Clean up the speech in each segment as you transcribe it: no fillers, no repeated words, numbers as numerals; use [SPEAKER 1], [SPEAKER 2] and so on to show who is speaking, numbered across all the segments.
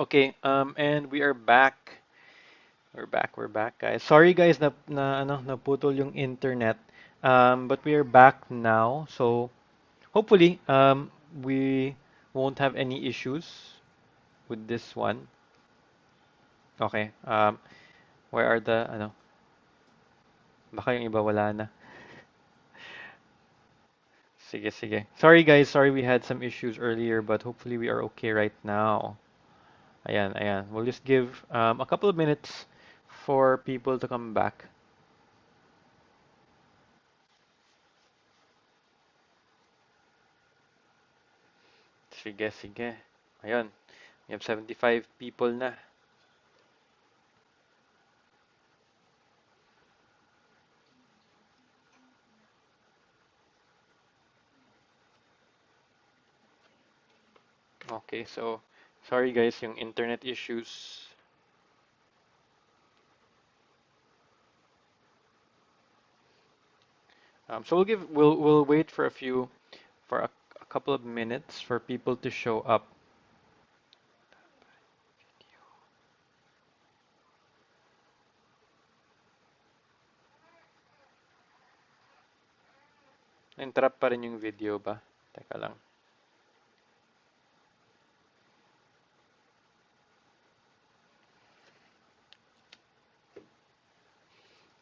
[SPEAKER 1] Okay, and we are back. We're back, guys. Sorry, guys, naputol yung internet. But we are back now. So hopefully, we won't have any issues with this one. Okay. Where are the Baka yung iba wala na. Sige, sige. Sorry, guys. Sorry we had some issues earlier, but hopefully we are okay right now. Ayan, ayan. We'll just give a couple of minutes for people to come back. Sige, sige. Ayun. We have 75 people na. Okay, so sorry guys, yung internet issues. So we'll wait for a couple of minutes for people to show up. Interrupt pa rin yung video ba? Teka lang.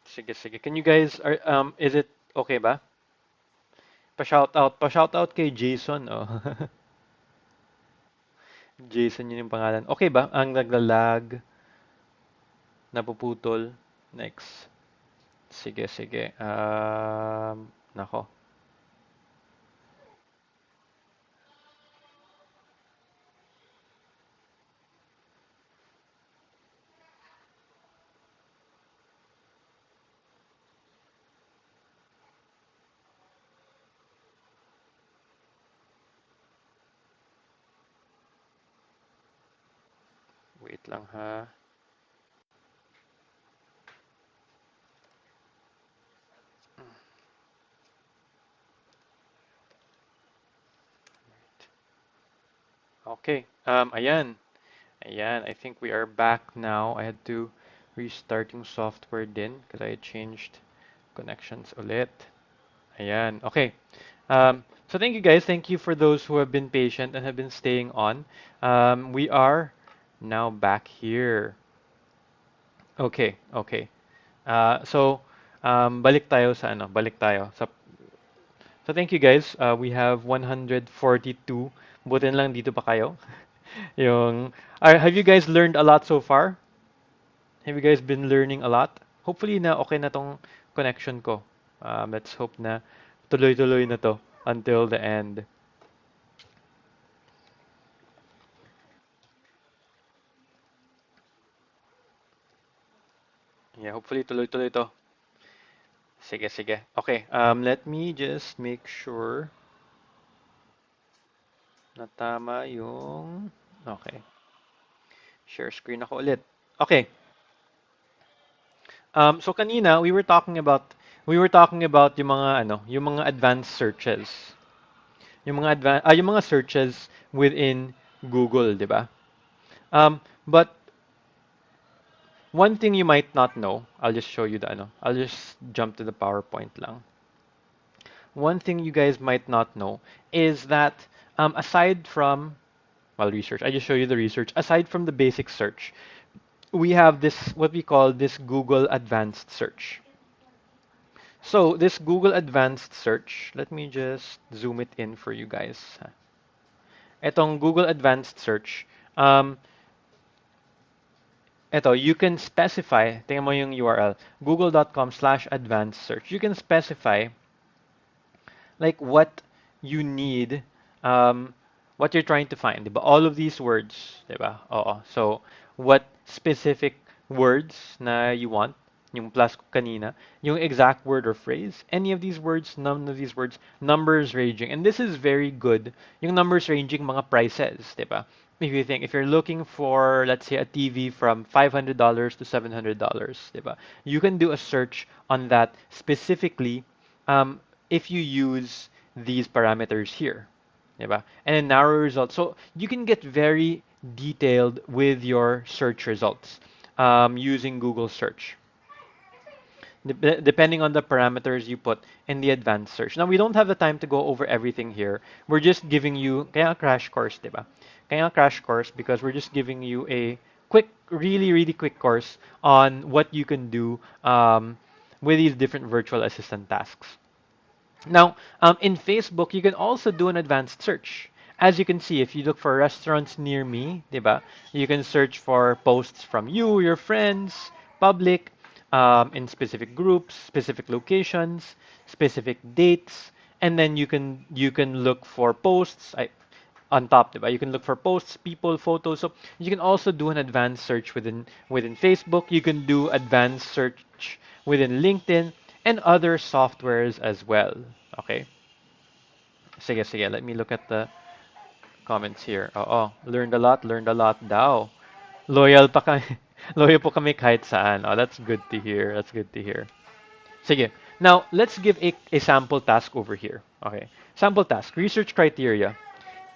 [SPEAKER 1] Sige, sige. Can you guys is it okay ba? Pa-shout out kay Jason, oh. Jason yun yung pangalan. Okay ba? Ang naglalag, napuputol. Next. Sige, sige. Nako. Wait lang ha. Okay. Ayan. Ayan. I think we are back now. I had to restart yung software din because I changed connections ulit. Ayan. Okay. So thank you guys. Thank you for those who have been patient and have been staying on. We are now back here. Okay. Okay. So balik tayo sa ano, balik tayo sa So thank you guys. We have 142. Buti na lang dito pa kayo. Yung have you guys learned a lot so far? Have you guys been learning a lot? Hopefully na okay na tong connection ko. Let's hope na tuloy-tuloy na to until the end. Yeah, hopefully tuloy-tuloy to. Sige, sige. Okay, let me just make sure na tama yung... Okay, share screen ako ulit. Okay, so kanina we were talking about yung mga advanced searches. Yung mga searches within Google, 'di ba? But one thing you might not know, I'll just show you the I'll just jump to the PowerPoint lang. One thing you guys might not know is that aside from research, I just show you the research. Aside from the basic search, we have this what we call this Google Advanced Search. So this Google Advanced Search, let me just zoom it in for you guys. Etong Google Advanced Search, you can specify, tingnan mo yung URL, google.com/advanced search. You can specify like what you need, what you're trying to find, diba? All of these words, diba? Oo. So, what specific words na you want, yung plus kanina, yung exact word or phrase, any of these words, none of these words, numbers ranging. And this is very good. Yung numbers ranging mga prices, diba? If you're looking for, let's say, a TV from $500 to $700, diba? You can do a search on that specifically if you use these parameters here. Diba? And then narrow results. So you can get very detailed with your search results using Google search, depending on the parameters you put in the advanced search. Now, we don't have the time to go over everything here. We're just giving you, kaya crash course, diba? Kaya crash course because we're just giving you a quick, really, really quick course on what you can do with these different virtual assistant tasks. Now, in Facebook, you can also do an advanced search. As you can see, if you look for restaurants near me, diba, you can search for posts from you, your friends, public, in specific groups, specific locations, specific dates, and then you can look for posts. On top, diba? You can look for posts, people, photos. So you can also do an advanced search within Facebook. You can do advanced search within LinkedIn and other softwares as well. Okay? Sige, sige. Let me look at the comments here. Oo, learned a lot daw. Loyal pa kami. Loyal po kami kahit saan. Oh, that's good to hear. That's good to hear. Sige. Now, let's give a sample task over here. Okay. Sample task. Research criteria.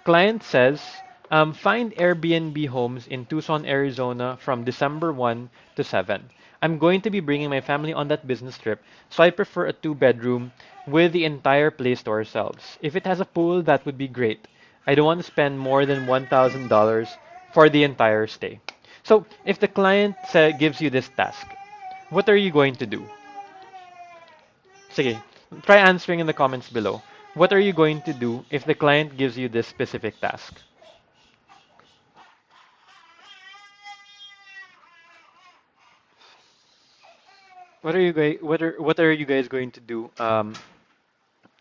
[SPEAKER 1] Client says, find Airbnb homes in Tucson, Arizona from December 1 to 7. I'm going to be bringing my family on that business trip, so I prefer a two-bedroom with the entire place to ourselves. If it has a pool, that would be great. I don't want to spend more than $1,000 for the entire stay. So, if the client gives you this task, what are you going to do? Sige, try answering in the comments below. What are you going to do if the client gives you this specific task? What are you guys going to do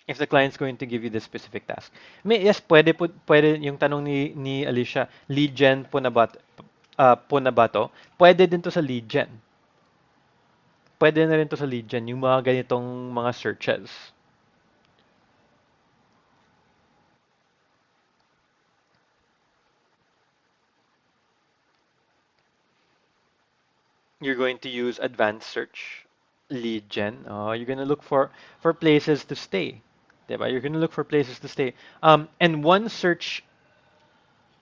[SPEAKER 1] if the client's going to give you this specific task? Yes, pwede yung tanong ni Alicia, lead gen po na ba to? Pwede din to sa lead gen. Pwede na rin to sa lead gen, yung mga ganitong mga searches. You're going to use advanced search, lead gen. You're going to look for places to stay. Diba? You're going to look for places to stay. And one search,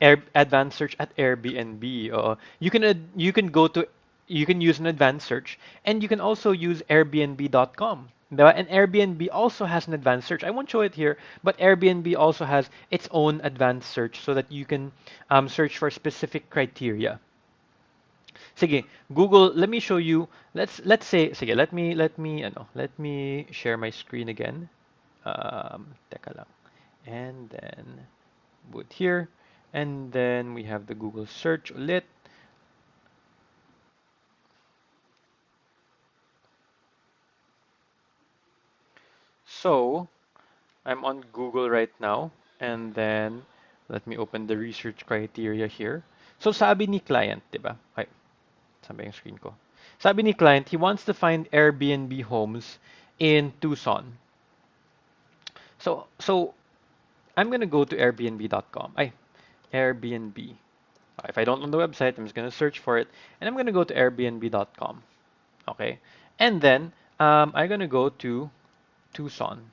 [SPEAKER 1] advanced search at Airbnb. You can use an advanced search, and you can also use Airbnb.com. Diba? And Airbnb also has an advanced search. I won't show it here, but Airbnb also has its own advanced search so that you can search for specific criteria. Sige, Google, let me show you. Let's say, sige, let me share my screen again. Teka lang. And then boot here. And then we have the Google search ulit. So, I'm on Google right now. And then, let me open the research criteria here. So, sabi ni client, diba? Ay, sabi yung screen ko. Sabi ni client, he wants to find Airbnb homes in Tucson. So I'm gonna go to Airbnb.com. Airbnb. If I don't know the website, I'm just gonna search for it, and I'm gonna go to Airbnb.com. Okay, and then I'm gonna go to Tucson,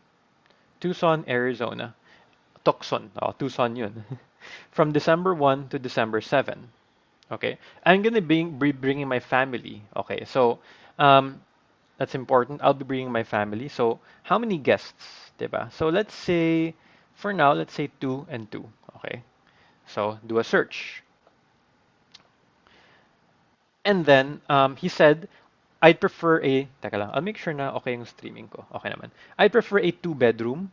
[SPEAKER 1] Tucson, Arizona. Tucson, Tucson yun. From December 1 to December 7. Okay, I'm gonna be bringing my family. Okay, so um, that's important. I'll be bringing my family. So how many guests, diba? So let's say, for now, let's say two and two. Okay, so do a search. And then he said, I'd prefer a, teka lang, I'll make sure na okay yung streaming ko. Okay naman. I'd prefer a two-bedroom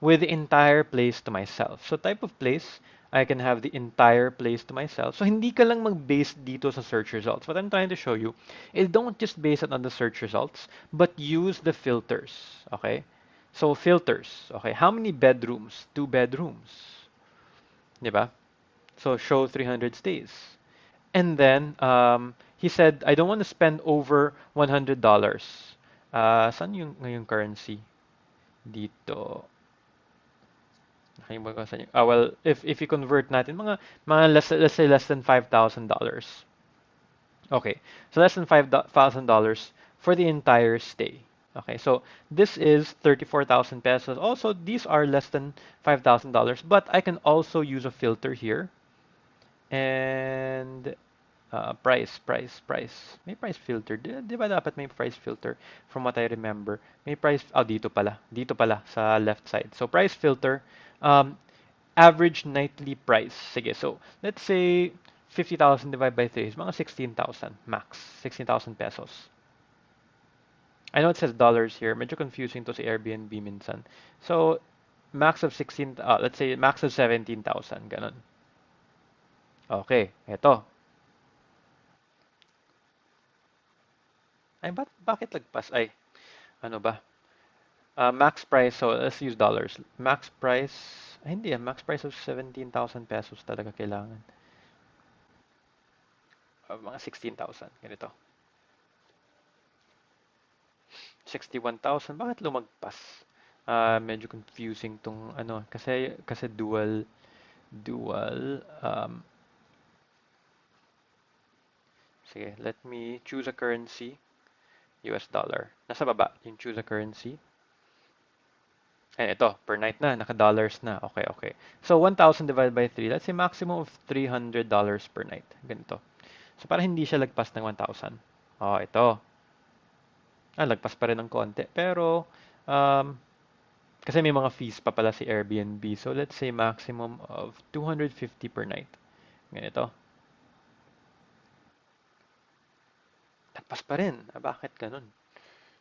[SPEAKER 1] with the entire place to myself. So type of place, I can have the entire place to myself. So hindi ka lang mag-base dito sa search results. What I'm trying to show you is don't just base it on the search results, but use the filters. Okay? So filters. Okay, how many bedrooms? Two bedrooms. Diba? So show 300 stays. And then he said, I don't want to spend over $100. Saan yung ngayong currency? Dito. Nakalimutan ko saan yung, well, if you convert natin, mga let's say less than $5,000. Okay, so less than $5,000 for the entire stay. Okay, so this is 34,000 pesos. Also, these are less than $5,000, but I can also use a filter here. And price. May price filter. Di ba dapat may price filter? From what I remember. May price, oh, dito pala. Dito pala, sa left side. So, price filter, um, average nightly price. Sige, so, let's say, 50,000 divided by 3 is mga 16,000 max. 16,000 pesos. I know it says dollars here. Medyo confusing to sa Airbnb minsan. So, max of 16, let's say max of 17,000, ganun. Okay, eto. Ay, bakit lagpas? Ay, ano ba? Max price, so let's use dollars. Max price, ay hindi max price of 17,000 pesos talaga kailangan. Mga 16,000, ganito. 61,000, bakit lumagpas? Medyo confusing tong ano, kasi dual, sige, let me choose a currency, US dollar. Nasa baba, yung choose a currency. Eh, ito, per night na, naka-dollars na. Okay, okay. So, 1,000 divided by 3, let's say maximum of $300 per night. Ganito. So, para hindi siya lagpas ng 1,000. Oh, ito. Lagpas pa rin ng konti. Pero, um, kasi may mga fees pa pala si Airbnb. So, let's say maximum of 250 per night. Ganito. Lagpas pa rin. Bakit ganun?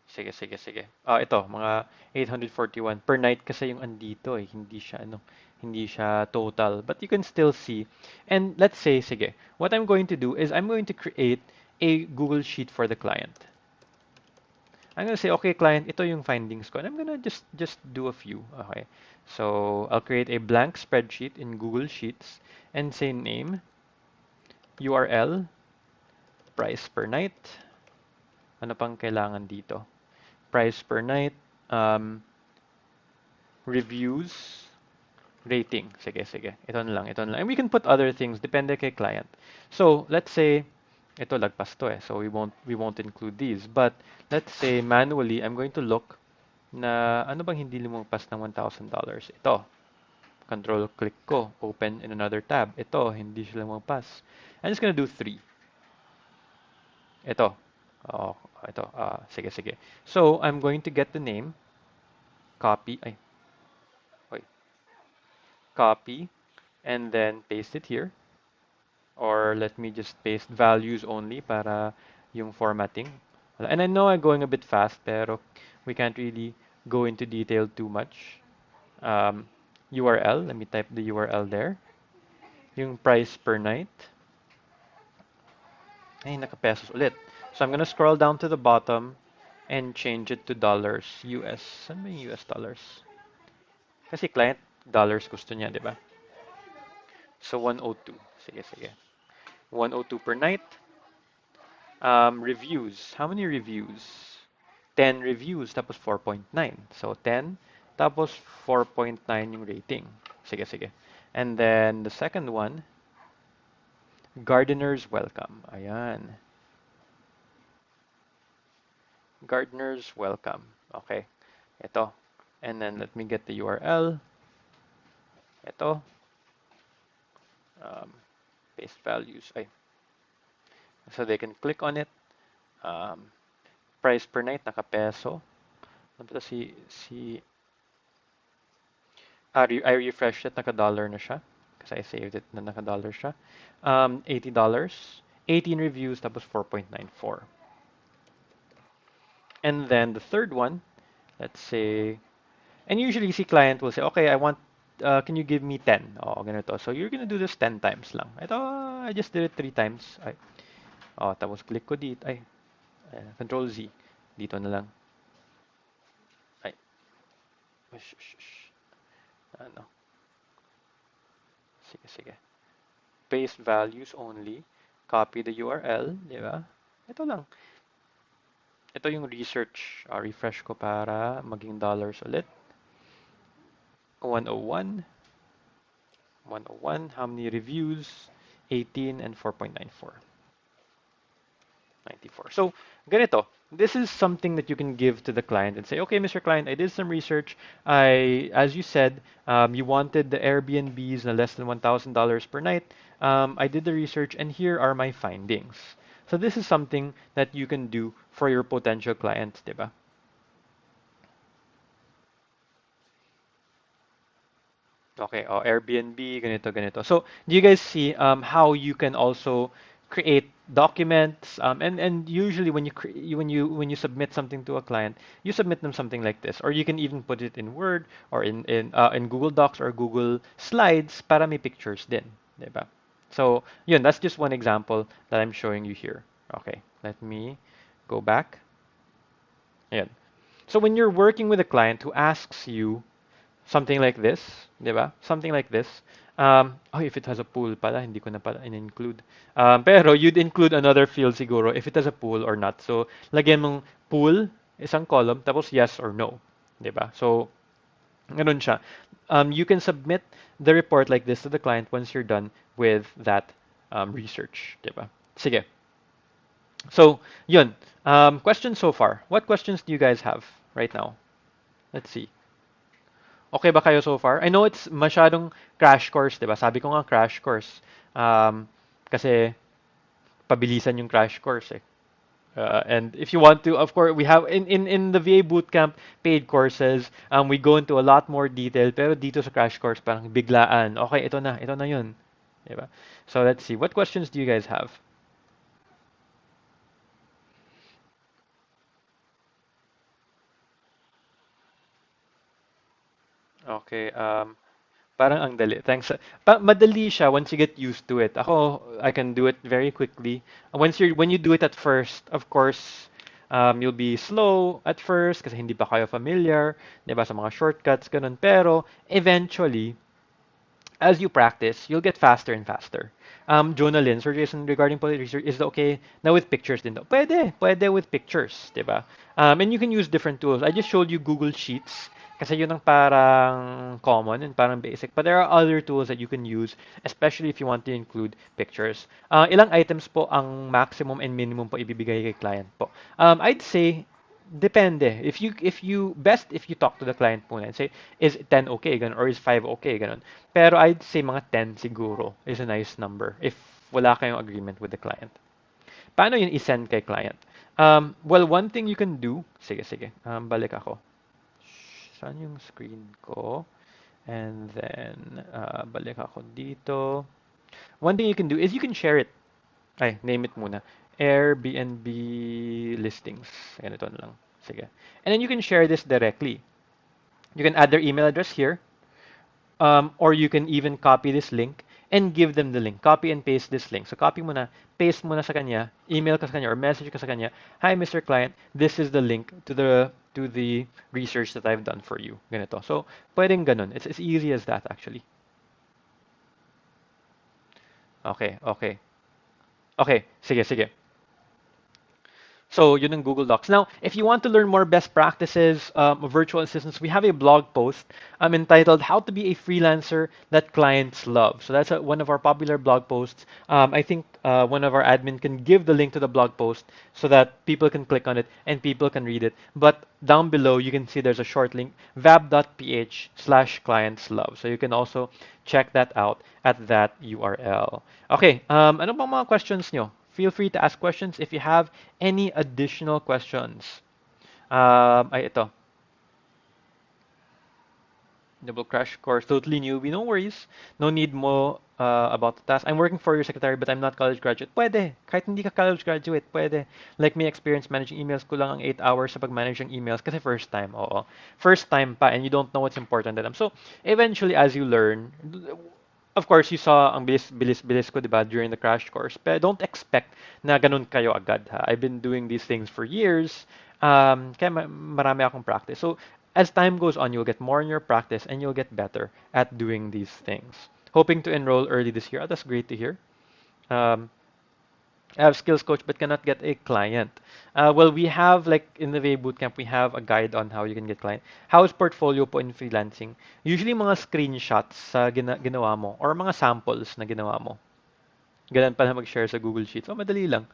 [SPEAKER 1] Sige, sige, sige. Ito, mga 841 per night kasi yung andito eh. Hindi siya total. But you can still see. And let's say, sige, what I'm going to do is I'm going to create a Google Sheet for the client. I'm going to say, okay, client, ito yung findings ko. And I'm going to just do a few. Okay. So, I'll create a blank spreadsheet in Google Sheets and say name, URL, price per night. Ano pang kailangan dito? Price per night, reviews, rating. Sige, sige. Ito na lang, ito na lang. And we can put other things, depende kay client. So, let's say, ito lagpas to eh. So, we won't include these. But, let's say, manually, I'm going to look na ano bang hindi lumagpas ng $1,000. Ito. Control click ko. Open in another tab. Ito, hindi siya lumagpas. I'm just gonna do 3. Ito. Oh, ito. Sige, sige. So, I'm going to get the name. Copy. Ay, wait. Copy. And then paste it here. Or let me just paste values only para yung formatting. And I know I'm going a bit fast, pero we can't really go into detail too much. URL, let me type the URL there. Yung price per night. Ay, naka-pesos ulit. So I'm gonna scroll down to the bottom and change it to dollars US. Saan ba yung US dollars? Kasi client, dollars gusto niya, di ba? So 102. Sige, sige. 102 per night. Reviews. How many reviews? 10 reviews, tapos 4.9. So 10, tapos 4.9 yung rating. Sige, sige. And then the second one, gardeners welcome. Ayan. Gardeners welcome. Okay. Ito. And then let me get the URL. Ito. Paste values. Ay. So they can click on it. Price per night, naka-peso. Ano ba I refreshed it, naka-dollar na siya. Kasi I saved it na naka-dollar siya. $80. 18 reviews, tapos 4.94. And then the third one, let's say, and usually si client will say, okay, can you give me 10? Oh, ganito. So you're gonna do this 10 times lang. Ito, I just did it 3 times. Ay. Oh, tapos click ko dito. Ay, Control Z. Dito na lang. Ay. Ano? Sige, sige. Paste values only. Copy the URL, di ba? Ito lang. Ito yung research. Refresh ko para maging dollars ulit. 101. 101. How many reviews? 18 and 4.94. 94. So, ganito. This is something that you can give to the client and say, okay, Mr. Client, I did some research. As you said, you wanted the Airbnbs na less than $1,000 per night. I did the research, and here are my findings. So this is something that you can do for your potential clients, diba? Okay, oh, Airbnb, ganito, ganito. So, do you guys see how you can also create documents? And usually when when you submit something to a client, you submit them something like this, or you can even put it in Word or in Google Docs or Google Slides para may pictures din, diba? So, yun, that's just one example that I'm showing you here. Okay, let me go back. Ayan. So when you're working with a client who asks you something like this, di ba? Something like this. Oh, if it has a pool pala, hindi ko na pala in-include. Pero you'd include another field siguro if it has a pool or not. So, lagyan mong pool, isang column, tapos yes or no. Di ba? So, ganun siya. You can submit the report like this to the client once you're done with that research. Di ba? Sige. So, yun. Questions so far. What questions do you guys have right now? Let's see. Okay ba kayo so far? I know it's masyadong crash course, 'di ba? Sabi ko nga crash course. Kasi pabilisan yung crash course eh. And if you want to, of course, we have in the VA Bootcamp paid courses, we go into a lot more detail. Pero dito sa crash course, parang biglaan. Okay, ito na yun. 'Di ba? So let's see. What questions do you guys have? Okay. Parang ang dali. Thanks. Madali siya once you get used to it. Ako, I can do it very quickly. When you do it at first, of course, you'll be slow at first kasi hindi pa kayo familiar, 'di ba, sa mga shortcuts ganun. Pero eventually, as you practice, you'll get faster and faster. Jonalyn, Sir Jason, regarding policy research, is it okay na with pictures din daw? Pwede with pictures, di ba? And you can use different tools. I just showed you Google Sheets kasi yun ang parang common and parang basic. But there are other tools that you can use, especially if you want to include pictures. Ilang items po ang maximum and minimum po ibibigay kay client po? I'd say depende. If you talk to the client muna and say, is 10 okay, ganun, or is 5 okay, ganun. Pero I'd say mga 10 siguro is a nice number if wala kayong agreement with the client. Paano yun i-send kay client? Well, one thing you can do, sige, balik ako. Saan yung screen ko? And then, balik ako dito. One thing you can do is you can share it. Ay, name it muna. Airbnb listings. Ganito na lang. Sige. And then you can share this directly. You can add their email address here, or you can even copy this link and give them the link. Copy and paste this link. So copy mo na, paste mo na sa kanya, email ka sa kanya, or message ka sa kanya, "Hi, Mr. Client, this is the link to the research that I've done for you." Ganito. So, pwedeng ganun. It's as easy as that, actually. Okay. Okay, sige. So, yun ang Google Docs. Now, if you want to learn more best practices of virtual assistants, we have a blog post entitled "How to Be a Freelancer That Clients Love." So that's one of our popular blog posts. I think one of our admin can give the link to the blog post so that people can click on it and people can read it. But down below, you can see there's a short link, vab.ph/clientslove. So you can also check that out at that URL. Okay, ano bang mga questions nyo? Feel free to ask questions if you have any additional questions. Ito. Double crash course, totally newbie. No worries. No need mo about the task. I'm working for your secretary, but I'm not college graduate. Pwede. Kahit hindi ka college graduate, pwede. Like me, experience managing emails, kulang ang 8 hours sa pag-manage ng emails kasi first time, oo. First time pa and you don't know what's important to them. So, eventually, as you learn, of course, you saw ang bilis ko, di ba, during the crash course. But don't expect na ganun kayo agad, ha? I've been doing these things for years. Kaya marami akong practice. So, as time goes on, you'll get more in your practice and you'll get better at doing these things. Hoping to enroll early this year. Oh, that's great to hear. Um, I have skills coach but cannot get a client. Well, we have like in the VA Bootcamp, we have a guide on how you can get client. How's portfolio po in freelancing? Usually mga screenshots sa ginawa mo or mga samples na ginawa mo. Ganun pa na mag-share sa Google Sheets. Oh, madali lang.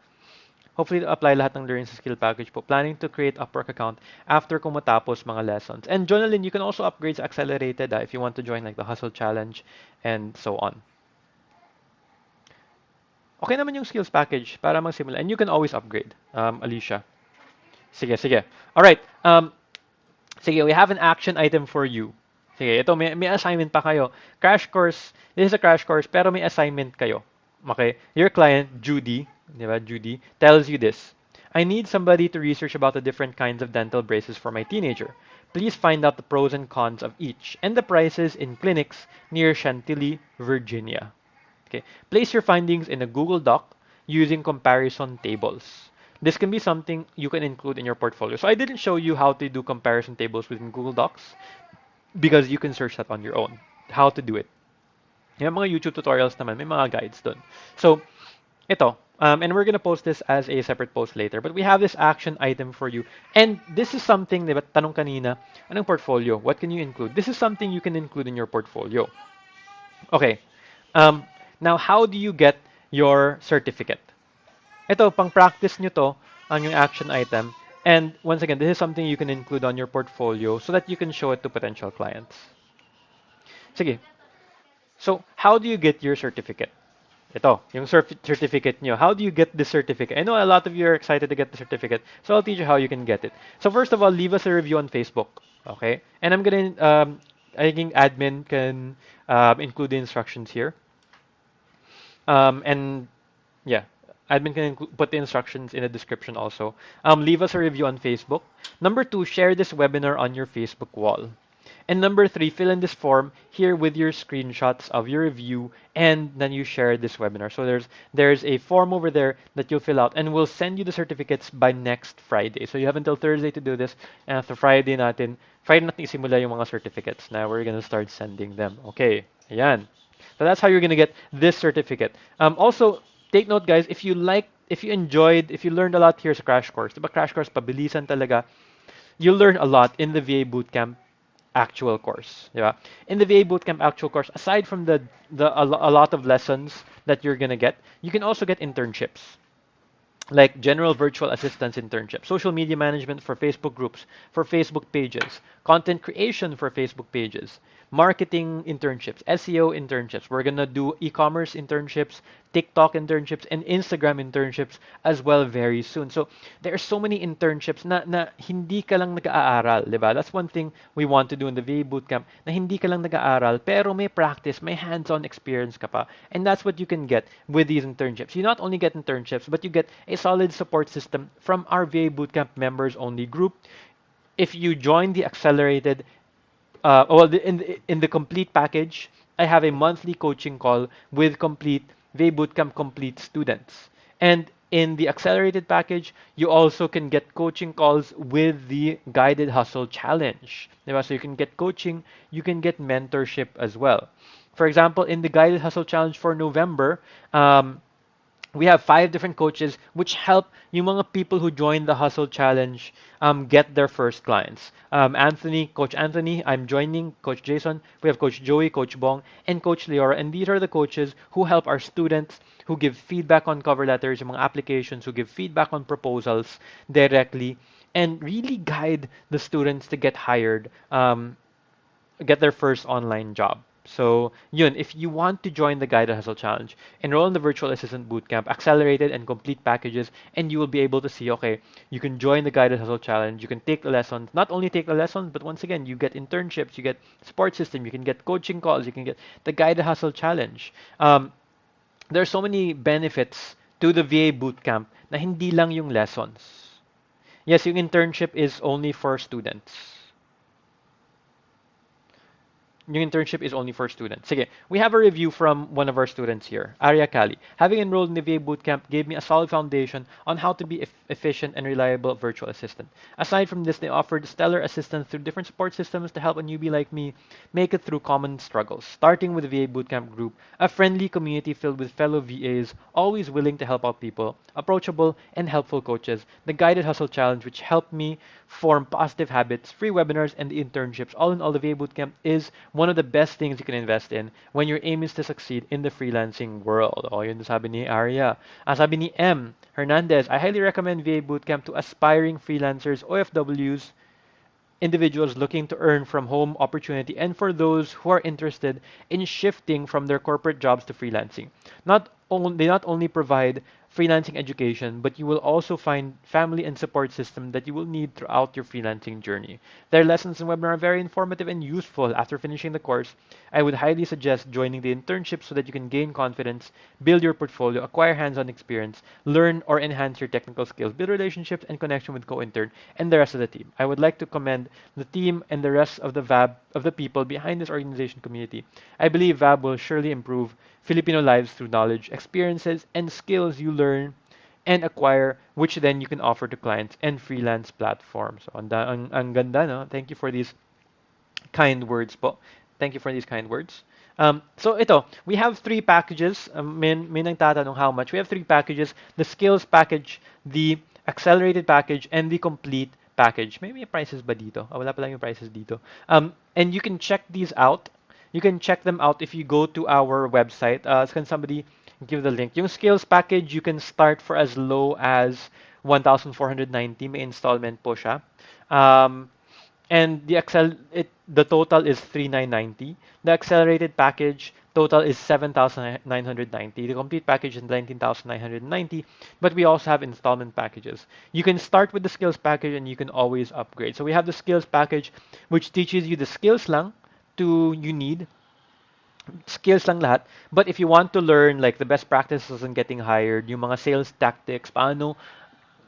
[SPEAKER 1] Hopefully, apply lahat ng learning sa skill package po. Planning to create Upwork account after kung matapos mga lessons. And Jonalyn, you can also upgrade sa accelerated if you want to join like the Hustle Challenge and so on. Okay naman yung skills package para magsimula. And you can always upgrade, Alicia. Sige, sige. Alright, sige, we have an action item for you. Sige, ito, may assignment pa kayo. Crash course, this is a crash course, pero may assignment kayo. Okay? Your client, Judy, di ba, Judy, tells you this. I need somebody to research about the different kinds of dental braces for my teenager. Please find out the pros and cons of each and the prices in clinics near Chantilly, Virginia. Okay. Place your findings in a Google Doc using comparison tables. This can be something you can include in your portfolio. So I didn't show you how to do comparison tables within Google Docs because you can search that on your own. How to do it. Yung mga YouTube tutorials naman, may mga guides dun. So, ito. And we're gonna post this as a separate post later. But we have this action item for you. And this is something, di ba, tanong kanina, anong portfolio? What can you include? This is something you can include in your portfolio. Okay. Um, Now, how do you get your certificate? Ito, pang practice nyo to, ang yung action item. And once again, this is something you can include on your portfolio so that you can show it to potential clients. Sige. So, how do you get your certificate? Ito, yung certificate nyo. How do you get this certificate? I know a lot of you are excited to get the certificate, so I'll teach you how you can get it. So first of all, leave us a review on Facebook, okay? And I think admin can include the instructions here. And yeah, admin can put the instructions in the description also. Leave us a review on Facebook. Number two, share this webinar on your Facebook wall. And number three, fill in this form here with your screenshots of your review, and then you share this webinar. So there's a form over there that you'll fill out, and we'll send you the certificates by next Friday. So you have until Thursday to do this, and after Friday natin isimula yung mga certificates. Now we're gonna start sending them. Okay, ayan. So that's how you're gonna get this certificate. Also, take note, guys, if you enjoyed, if you learned a lot here sa crash course, diba crash course, pabilisan talaga, you'll learn a lot in the VA Bootcamp actual course. Diba? In the VA Bootcamp actual course, aside from a lot of lessons that you're gonna get, you can also get internships like general virtual assistance internship, social media management for Facebook groups, for Facebook pages, content creation for Facebook pages, marketing internships, SEO internships. We're gonna do e-commerce internships, TikTok internships, and Instagram internships as well very soon. So there are so many internships na hindi ka lang nag-aaral, di ba? That's one thing we want to do in the VA Bootcamp, na hindi ka lang nag-aaral, pero may practice, may hands-on experience ka pa. And that's what you can get with these internships. You not only get internships, but you get a solid support system from our VA Bootcamp members only group. If you join the accelerated, in the complete package, I have a monthly coaching call with complete VA Bootcamp complete students. And in the accelerated package, you also can get coaching calls with the guided hustle challenge. Diba? So you can get coaching, you can get mentorship as well. For example, in the guided hustle challenge for November, we have 5 different coaches which help yung mga people who join the Hustle Challenge get their first clients. Coach Anthony, I'm joining, Coach Jason, we have Coach Joey, Coach Bong, and Coach Leora. And these are the coaches who help our students, who give feedback on cover letters, yung mga applications, who give feedback on proposals directly, and really guide the students to get hired, get their first online job. So, yun, if you want to join the Guided Hustle Challenge, enroll in the Virtual Assistant Bootcamp, accelerated and complete packages, and you will be able to see, okay, you can join the Guided Hustle Challenge, you can take the lessons, not only take the lessons, but once again, you get internships, you get support system, you can get coaching calls, you can get the Guided Hustle Challenge. There are so many benefits to the VA Bootcamp na hindi lang yung lessons. Yes, yung internship is only for students. Yung internship is only for students. Sige, we have a review from one of our students here, Arya Kali. Having enrolled in the VA Bootcamp gave me a solid foundation on how to be efficient and reliable virtual assistant. Aside from this, they offered stellar assistance through different support systems to help a newbie like me make it through common struggles. Starting with the VA Bootcamp group, a friendly community filled with fellow VAs, always willing to help out people, approachable and helpful coaches, the Guided Hustle Challenge, which helped me form positive habits, free webinars, and the internships. All in all, the VA Bootcamp is one of the best things you can invest in when your aim is to succeed in the freelancing world. Oh, yun sabi ni Arya. Sabi ni M. Hernandez, I highly recommend VA Bootcamp to aspiring freelancers, OFWs, individuals looking to earn from home opportunity, and for those who are interested in shifting from their corporate jobs to freelancing. Not they not only provide freelancing education, but you will also find family and support system that you will need throughout your freelancing journey. Their lessons and webinar are very informative and useful. After finishing the course, I would highly suggest joining the internship so that you can gain confidence, build your portfolio, acquire hands-on experience, learn or enhance your technical skills, build relationships and connection with co-intern and the rest of the team. I would like to commend the team and the rest of the people behind this organization community. I believe VAB will surely improve Filipino lives through knowledge, experiences, and skills you learn and acquire, which then you can offer to clients and freelance platforms. So, ang ganda, no? Thank you for these kind words po. Thank you for these kind words. So ito, we have three packages. May nagtatanong how much. We have three packages: the skills package, the accelerated package, and the complete package. May prices ba dito? Oh, wala pa lang yung prices dito. And you can check these out. You can check them out if you go to our website. Can somebody give the link? Yung skills package, you can start for as low as 1,490. May installment po siya. Um, and the total is 3,990. The accelerated package total is 7,990. The complete package is 19,990. But we also have installment packages. You can start with the skills package and you can always upgrade. So we have the skills package, which teaches you the skills lang to you need, skills lang lahat. But if you want to learn like the best practices in getting hired, yung mga sales tactics, paano,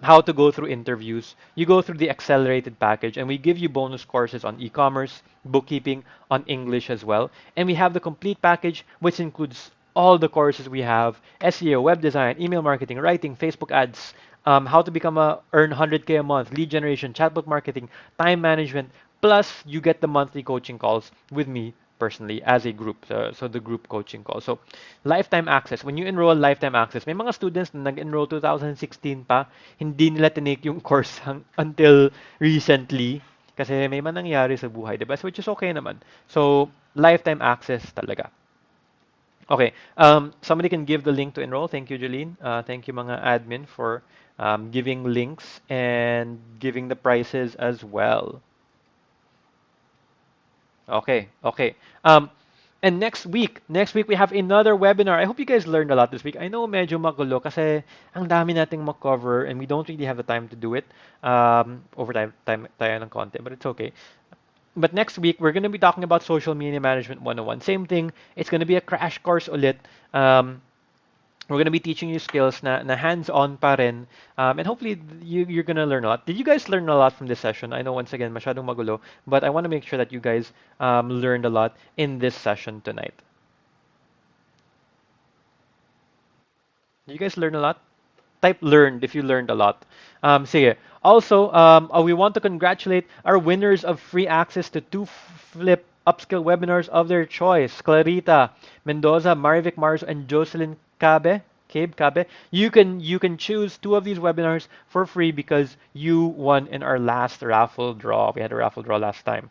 [SPEAKER 1] how to go through interviews, you go through the accelerated package, and we give you bonus courses on e-commerce, bookkeeping, on English as well. And we have the complete package, which includes all the courses we have: SEO, web design, email marketing, writing, Facebook ads, how to become earn 100K a month, lead generation, chatbot marketing, time management. Plus, you get the monthly coaching calls with me personally as a group. So the group coaching call. So lifetime access. When you enroll lifetime access, may mga students na nag-enroll 2016 pa, hindi nila tinake yung course until recently kasi may man nangyari sa buhay, diba? So, which is okay naman. So, lifetime access talaga. Okay, somebody can give the link to enroll. Thank you, Jeline. Thank you, mga admin, for giving links and giving the prices as well. Okay, okay. And next week we have another webinar. I hope you guys learned a lot this week. I know medyo magulo kasi ang dami nating ma-cover and we don't really have the time to do it. Overtime tayo ng konti, but it's okay. But next week, we're going to be talking about social media management 101. Same thing. It's going to be a crash course ulit. We're going to be teaching you skills na hands-on pa rin. And hopefully, you're going to learn a lot. Did you guys learn a lot from this session? I know, once again, masyadong magulo. But I want to make sure that you guys learned a lot in this session tonight. Did you guys learn a lot? Type learned if you learned a lot. Sige. Also, we want to congratulate our winners of free access to two flip upskill webinars of their choice. Clarita Mendoza, Marivic Mars, and Jocelyn Cabe. You can choose two of these webinars for free because you won in our last raffle draw. We had a raffle draw last time.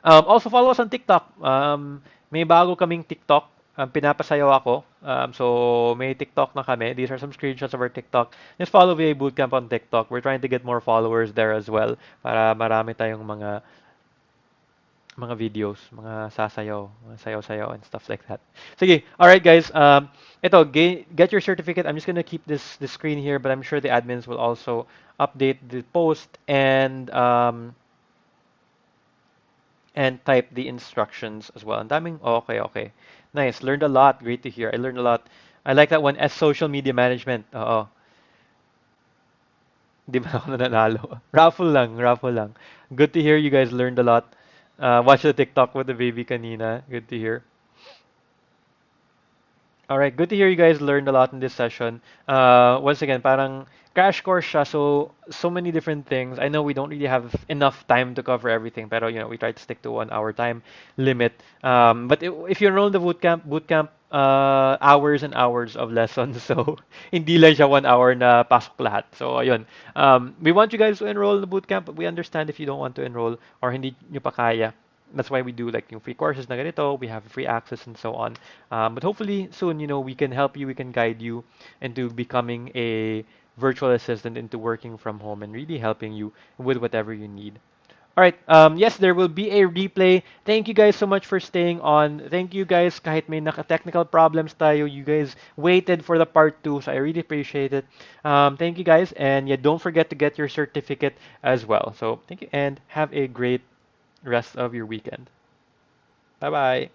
[SPEAKER 1] Also follow us on TikTok. May bago kaming TikTok. Pinapasayaw ako. So may TikTok na kami. These are some screenshots of our TikTok. Just follow VA Bootcamp on TikTok. We're trying to get more followers there as well para marami tayong mga videos, mga sasayaw, mga sayaw-sayaw and stuff like that. Sige, all right guys. Ito, get your certificate. I'm just gonna keep this screen here, but I'm sure the admins will also update the post and type the instructions as well. Ang daming, okay. Nice, learned a lot. Great to hear. I learned a lot. I like that one, as social media management. Oo. Di ba ako nanalo? Raffle lang. Good to hear you guys learned a lot. Watch the TikTok with the baby kanina. Good to hear. All right, good to hear you guys learned a lot in this session. Once again, parang crash course siya, so many different things. I know we don't really have enough time to cover everything, pero we try to stick to 1 hour time limit. But if you enroll in the bootcamp, hours and hours of lessons, so hindi lang siya 1 hour na pasok lahat. So ayun, we want you guys to enroll in the bootcamp, but we understand if you don't want to enroll or hindi nyo pa kaya. That's why we do like yung free courses na ganito, we have free access and so on. But hopefully soon, we can help you, we can guide you into becoming a virtual assistant, into working from home and really helping you with whatever you need. All right. Yes, there will be a replay. Thank you guys so much for staying on. Thank you guys kahit may technical problems tayo. You guys waited for the part 2, so I really appreciate it. Thank you guys, and yeah, don't forget to get your certificate as well. So thank you, and have a great rest of your weekend. Bye bye.